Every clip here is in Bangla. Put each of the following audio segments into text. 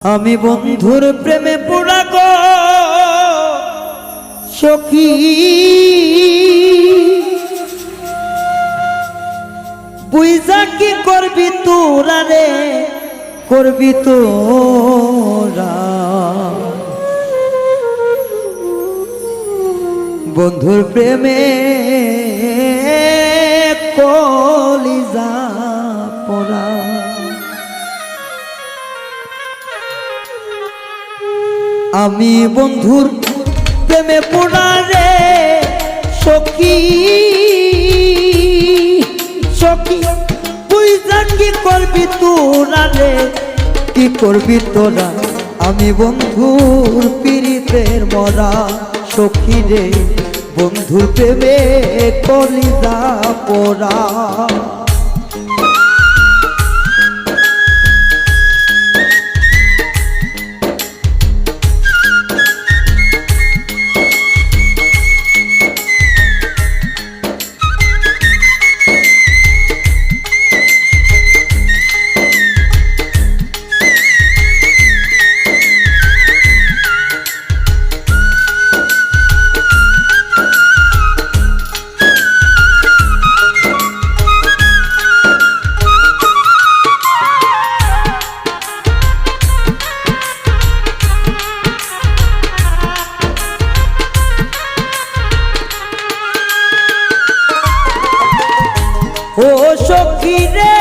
আমি বন্ধুর প্রেমে পড়া গো সখী, বুঝা কি করবি তোরা রে, করবি তোরা। বন্ধুর প্রেমে কলিজা পড়া, আমি বন্ধুর প্রেমে পড়া রে সখী, সখী বুঝা কি করবি তোরা রে, কি করবি তোরা। আমি বন্ধুর পীড়িতের মরা সখী রে, বন্ধুর প্রেমে কলিজা পড়া। ও সখী রে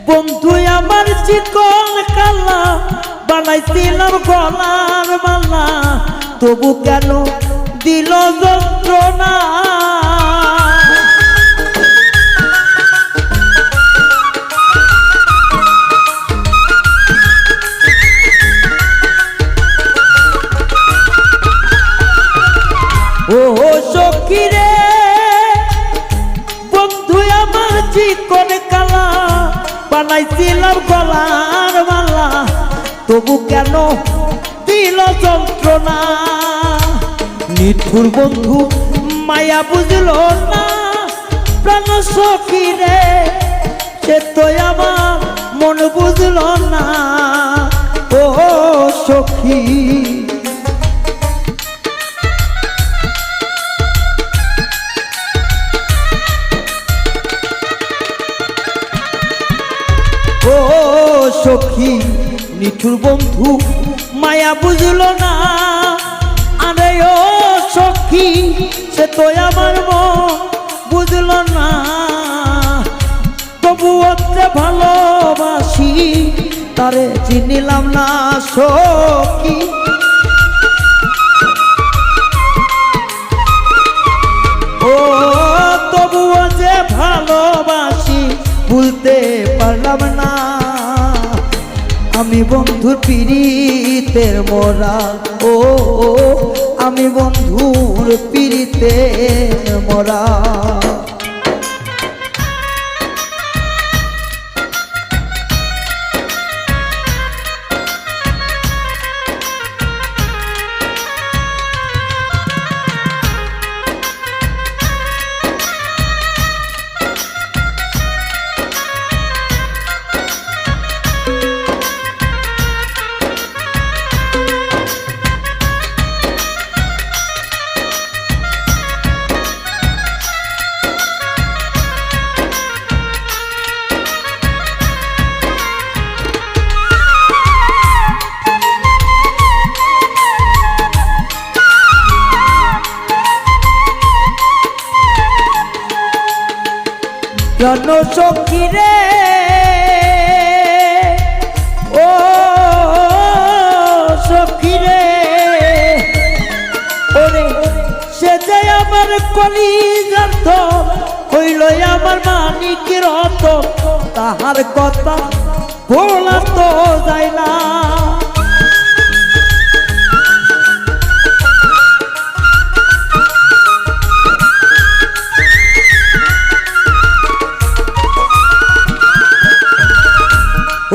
বন্ধু আমার চিকন কালা, বানাইছিলাম গলার মালা, তবু কেন দিল যন্ত্রণা। ও সখী রে বন্ধু আমার চিকন কালা, বানাইছিলাম গলার মালা, তবু কেন দিল যন্ত্রণা। নিঠুর বন্ধু মায়া বুঝল না, প্রাণ সখী রে সে তো আমার মন বুঝল না। ও সখী ও সখী নিঠুর বন্ধু মায়া বুঝল না। আরে ও সখী সে তো আমার মন বুঝল না, তবু ওতে ভালোবাসি তারে চিনিলাম না সখী। ও তবুও যে ভালোবাসি ভুলতে পারলাম না, আমি বন্ধুর পীড়িতের মরা। ও আমি বন্ধুর পীড়িতের মরা। জন সখী রে ও সখী রে, ওরে সে যে আমার কলিজার ধন, হইল আমার মানিক রতন, তাহার কথা বলা তো যায় না।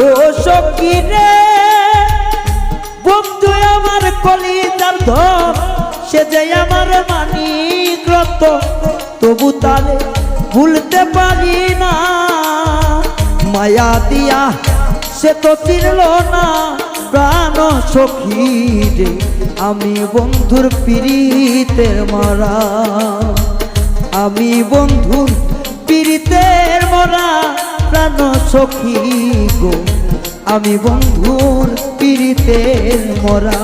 ও সখী রে বন্ধু আমার কলিজার ধন, সে যে আমার মানিক রতন, তবু তারে ভুলতে পারি না। মায়া দিয়া সে তো চিনল না প্রাণ সখী রে আমি বন্ধুর পীড়িতের মরা আমি বন্ধুর পীড়িতের মরা প্রাণ সখী গো আমি বন্ধুর পীড়িতের মরা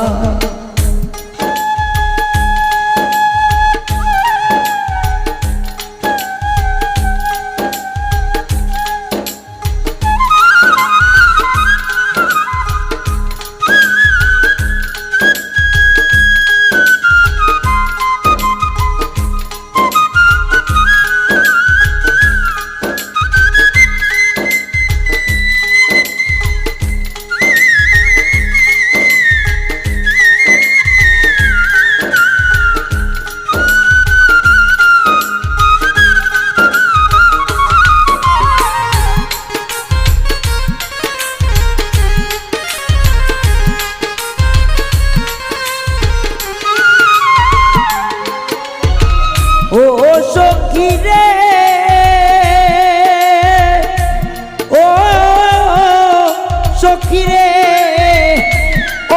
ও সখী রে ও সখী রে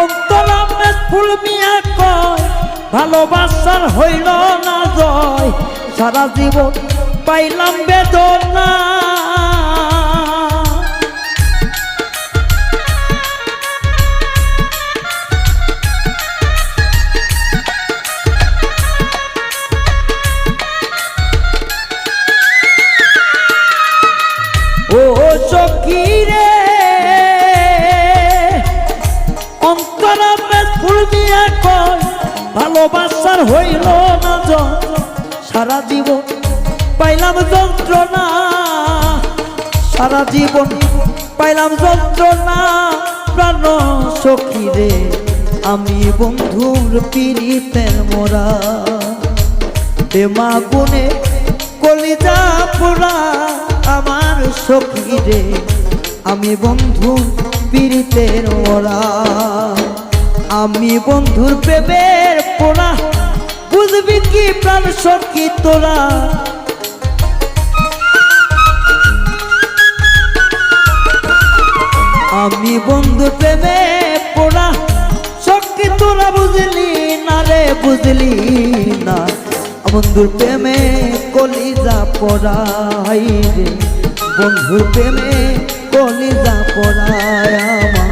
অন্তরামে ফুল মিয়া কয় ভালোবাসার হইল না জয় সারা জীবন পাইলাম বেদনা ও সখী রে অন্তরামে ফুল দিয়া কয় ভালোবাসার হইল না জয় সারা জীবন পাইলাম যন্ত্রণা সারা জীবন পাইলাম যন্ত্রণা প্রাণ সখী রে আমি বন্ধুর পীড়িতের মোরা প্রেমা গুণে কলিজা পোড়া আমার সখী রে আমি বন্ধুর পীড়িতের মোরা আমি বন্ধুর প্রেমের পোড়া বুঝবি কি প্রাণ সখী তোরা আমি বন্ধুর প্রেমে পোড়া সখী তোরা বুঝলি না রে বুঝলি না বন্ধুর প্রেমে কলিজা পড়াই রে বন্ধুর প্রেমে কলিজা পড়ায় আমার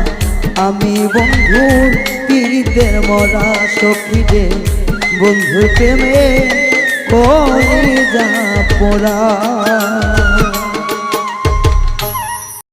আমি বন্ধুর পীড়িতের মরা সখী রে বন্ধুর প্রেমে কলিজা পড়া